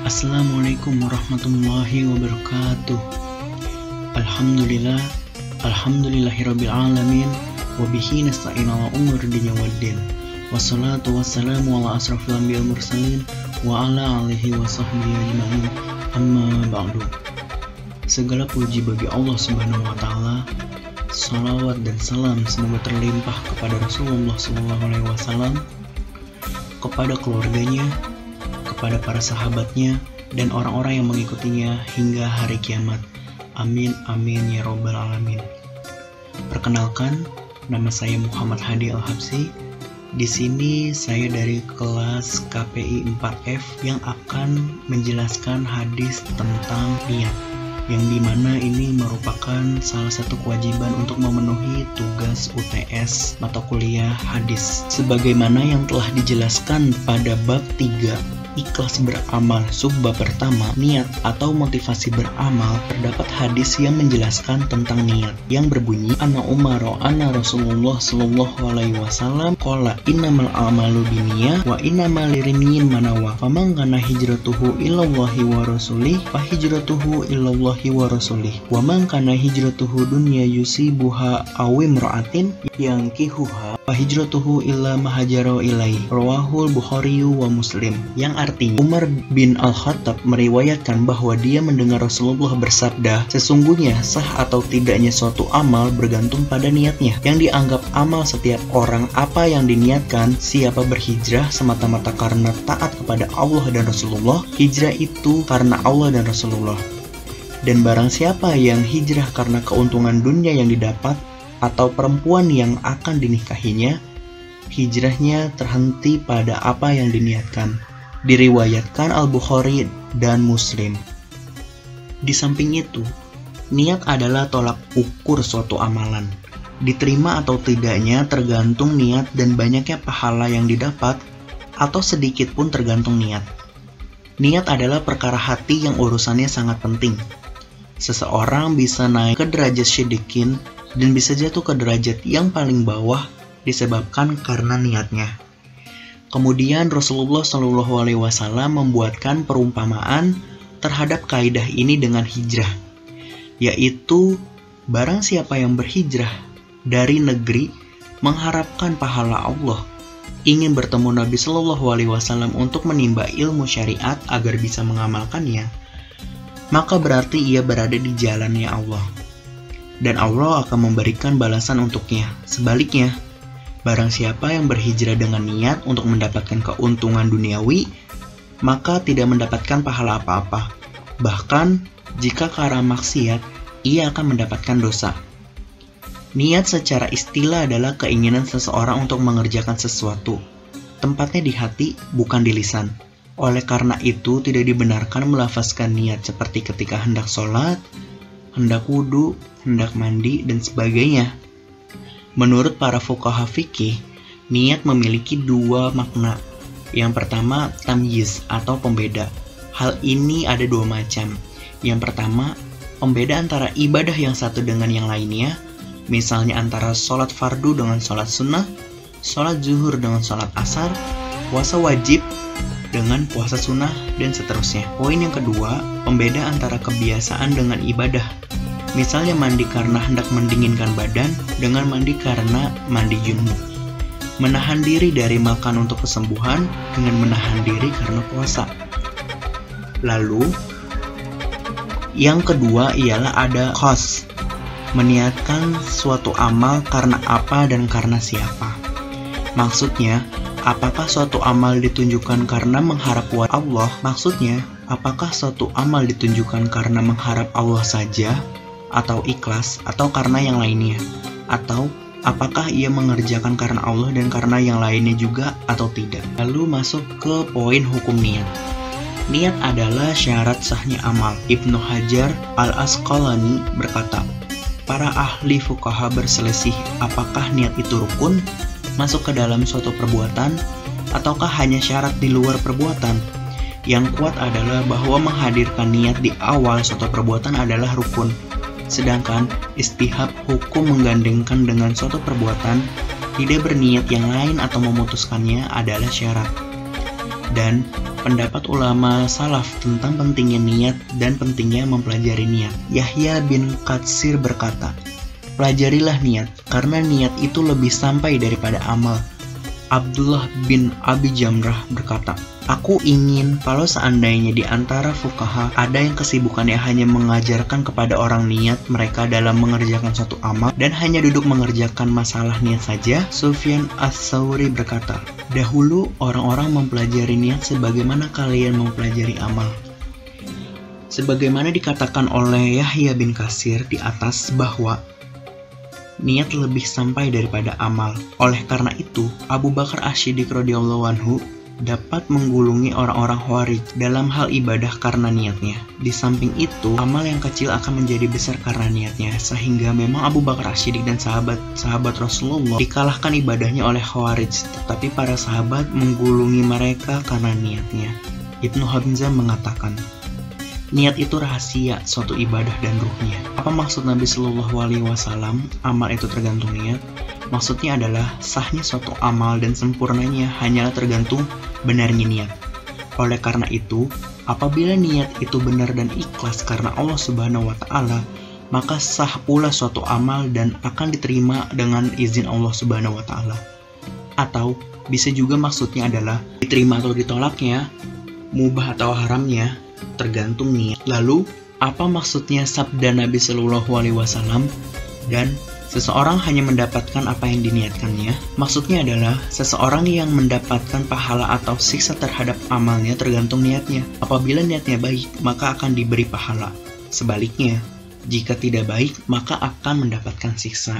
Assalamualaikum warahmatullahi wabarakatuh. Alhamdulillah, alhamdulillahirabbil alamin, wa bihi nasta'inu ala umuri dunya waddin. Wassalatu wassalamu ala asrofil anbiya'il mursalin wa ala alihi wa sahbihi ajma'in. Amma ba'du. Segala puji bagi Allah Subhanahu wa taala. Salawat dan salam semoga terlimpah kepada Rasulullah SAW, kepada keluarganya, kepada para sahabatnya, dan orang-orang yang mengikutinya hingga hari kiamat. Amin, amin, ya robbal alamin. Perkenalkan, nama saya Muhammad Hadi Al-Habsi. Di sini saya dari kelas KPI 4F yang akan menjelaskan hadis tentang niat, yang dimana ini merupakan salah satu kewajiban untuk memenuhi tugas UTS mata kuliah hadis, sebagaimana yang telah dijelaskan pada bab 3 ikhlas beramal, subbab pertama niat atau motivasi beramal. Terdapat hadis yang menjelaskan tentang niat yang berbunyi anna umaro anna Rasulullah sallallahu alaihi wasallam qala innamal a'malu binniyah wa innamal lirimyin manawa faman kana hijratuhu ilallahi wa rasulih fa hijratuhu ilallahi wa rasulih wa man kana hijratuhu dunya yusibuha aw imra'atin yankihuha fa hijratuhu illa ma hajara ilaihi rawahul Bukhari wa Muslim. Yang artinya Umar bin Al-Khattab meriwayatkan bahwa dia mendengar Rasulullah bersabda, sesungguhnya sah atau tidaknya suatu amal bergantung pada niatnya. Yang dianggap amal setiap orang apa yang diniatkan. Siapa berhijrah semata-mata karena taat kepada Allah dan Rasulullah, hijrah itu karena Allah dan Rasulullah. Dan barang siapa yang hijrah karena keuntungan dunia yang didapat atau perempuan yang akan dinikahinya, hijrahnya terhenti pada apa yang diniatkan. Diriwayatkan Al-Bukhari dan Muslim. Di samping itu, niat adalah tolak ukur suatu amalan. Diterima atau tidaknya tergantung niat dan banyaknya pahala yang didapat, atau sedikit pun tergantung niat. Niat adalah perkara hati yang urusannya sangat penting. Seseorang bisa naik ke derajat syedikin dan bisa jatuh ke derajat yang paling bawah disebabkan karena niatnya. Kemudian Rasulullah SAW membuatkan perumpamaan terhadap kaidah ini dengan hijrah, yaitu barang siapa yang berhijrah dari negeri mengharapkan pahala Allah, ingin bertemu Nabi SAW untuk menimba ilmu syariat agar bisa mengamalkannya, maka berarti ia berada di jalannya Allah, dan Allah akan memberikan balasan untuknya. Sebaliknya, barang siapa yang berhijrah dengan niat untuk mendapatkan keuntungan duniawi, maka tidak mendapatkan pahala apa-apa. Bahkan, jika karena maksiat, ia akan mendapatkan dosa. Niat secara istilah adalah keinginan seseorang untuk mengerjakan sesuatu. Tempatnya di hati, bukan di lisan. Oleh karena itu, tidak dibenarkan melafazkan niat seperti ketika hendak sholat, hendak wudhu, hendak mandi, dan sebagainya. Menurut para fuqaha fikih, niat memiliki dua makna. Yang pertama, tamyiz atau pembeda. Hal ini ada dua macam. Yang pertama, pembeda antara ibadah yang satu dengan yang lainnya, misalnya antara sholat fardu dengan sholat sunnah, sholat zuhur dengan sholat asar, puasa wajib dengan puasa sunnah, dan seterusnya. Poin yang kedua, pembeda antara kebiasaan dengan ibadah. Misalnya mandi karena hendak mendinginkan badan dengan mandi karena mandi junub. Menahan diri dari makan untuk kesembuhan dengan menahan diri karena puasa. Lalu, yang kedua ialah ada qasd. Meniatkan suatu amal karena apa dan karena siapa. Maksudnya, apakah suatu amal ditunjukkan karena mengharap wajah Allah? Maksudnya, apakah suatu amal ditunjukkan karena mengharap Allah saja, atau ikhlas, atau karena yang lainnya? Atau apakah ia mengerjakan karena Allah dan karena yang lainnya juga atau tidak? Lalu masuk ke poin hukum niat. Niat adalah syarat sahnya amal. Ibnu Hajar Al-Asqalani berkata, para ahli fuqaha berselisih apakah niat itu rukun, masuk ke dalam suatu perbuatan, ataukah hanya syarat di luar perbuatan. Yang kuat adalah bahwa menghadirkan niat di awal suatu perbuatan adalah rukun. Sedangkan istihab hukum menggandengkan dengan suatu perbuatan, tidak berniat yang lain atau memutuskannya adalah syarat. dan pendapat ulama salaf tentang pentingnya niat dan pentingnya mempelajari niat. Yahya bin Katsir berkata, pelajarilah niat, karena niat itu lebih sampai daripada amal. Abdullah bin Abi Jamrah berkata, aku ingin kalau seandainya di antara fuqaha ada yang kesibukannya hanya mengajarkan kepada orang niat mereka dalam mengerjakan suatu amal dan hanya duduk mengerjakan masalah niat saja. Sufyan Ats-Tsauri berkata, dahulu orang-orang mempelajari niat sebagaimana kalian mempelajari amal. Sebagaimana dikatakan oleh Yahya bin Katsir di atas bahwa niat lebih sampai daripada amal. Oleh karena itu, Abu Bakar Asy-Siddiq radhiyallahu anhu dapat menggulungi orang-orang Khawarij dalam hal ibadah karena niatnya. Di samping itu, amal yang kecil akan menjadi besar karena niatnya, sehingga memang Abu Bakar Asy-Siddiq dan sahabat Rasulullah dikalahkan ibadahnya oleh Khawarij, tetapi para sahabat menggulungi mereka karena niatnya. Ibnu Hamzah mengatakan, niat itu rahasia suatu ibadah dan ruhnya. Apa maksud Nabi Shallallahu Alaihi Wasallam? Amal itu tergantung niat. Maksudnya adalah sahnya suatu amal dan sempurnanya hanyalah tergantung benarnya niat. Oleh karena itu, apabila niat itu benar dan ikhlas karena Allah Subhanahu Wa Taala, maka sah pula suatu amal dan akan diterima dengan izin Allah Subhanahu Wa Taala. Atau bisa juga maksudnya adalah diterima atau ditolaknya, mubah atau haramnya, tergantung niat. Lalu, apa maksudnya sabda Nabi Shallallahu Alaihi Wasallam dan seseorang hanya mendapatkan apa yang diniatkannya? Maksudnya adalah seseorang yang mendapatkan pahala atau siksa terhadap amalnya tergantung niatnya. Apabila niatnya baik, maka akan diberi pahala. Sebaliknya, jika tidak baik, maka akan mendapatkan siksa.